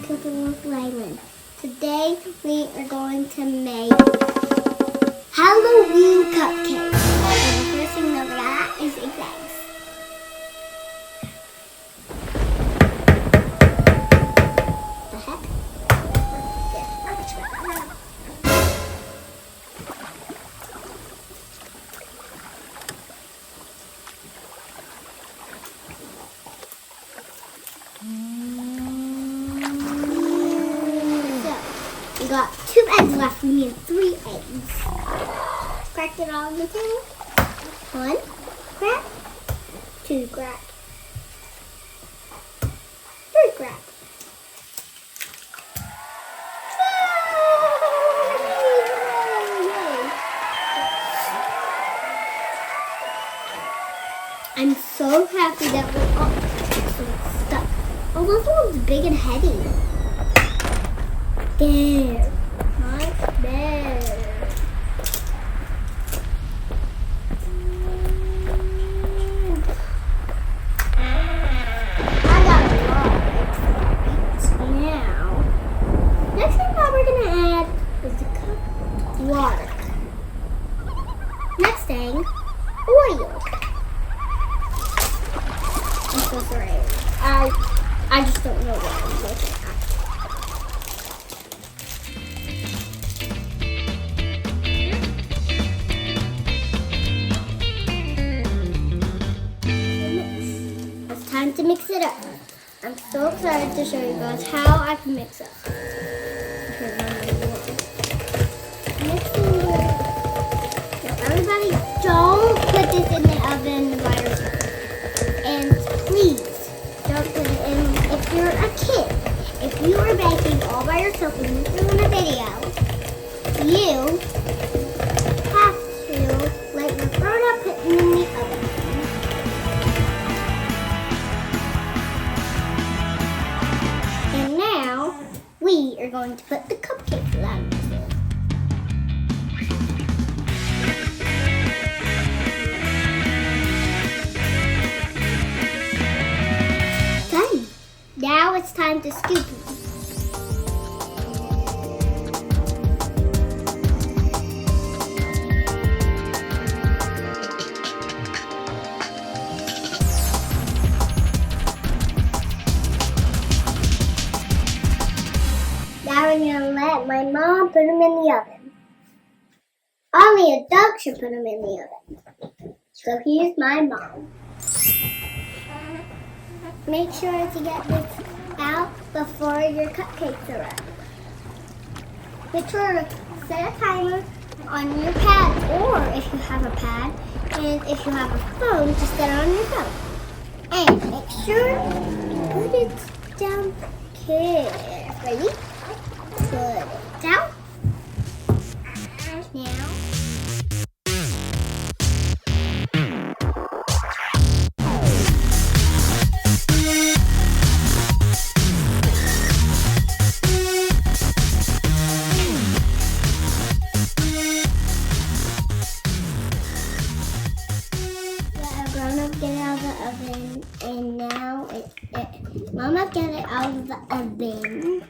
Cooking with Laelyn. Today we are going to make Halloween cupcakes. And the first thing that we got is eggs. The heck? We got 2 eggs left. We need 3 eggs. Crack it all on the table. 1 crack, 2 crack, 3 crack. I'm so happy that we're all stuck. Oh, this one's big and heavy. There. Right there. I got a lot of now. Next thing that we're going to add is the cup of water. Next thing, oil. I'm so sorry. I just don't know what I'm looking at. Time to mix it up. I'm so excited to show you guys how I can mix it. Now everybody, don't put this in the oven by yourself. And please, don't put it in if you're a kid. If you are baking all by yourself and you're doing a video, you have to let your grown-up put it in the oven. We are going to put the cupcakes around this. Done. Now it's time to scoop them. Now we're going to let my mom put them in the oven. Only adults should put them in the oven. So here's my mom. Make sure to get this out before your cupcakes are ready. Make sure to set a timer on your pad, or if you have a pad, and if you have a phone, just set it on your phone. And make sure to put it down carefully. Put it down. Now. Let a grown-up get it out of the oven, and now Mama get it out of the oven.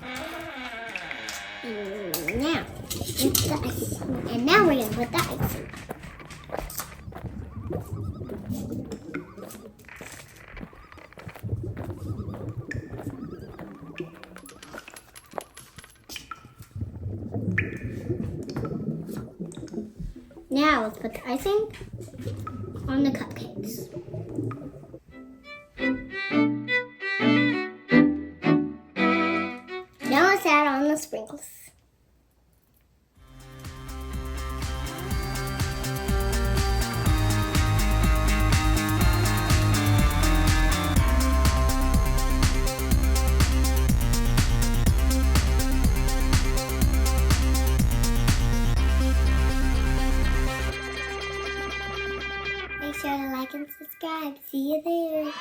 Now, it's the icing. And now we're going to put the icing. Now let's put the icing on the cupcakes. Now let's add on the sprinkles. Make sure to like and subscribe. See you there.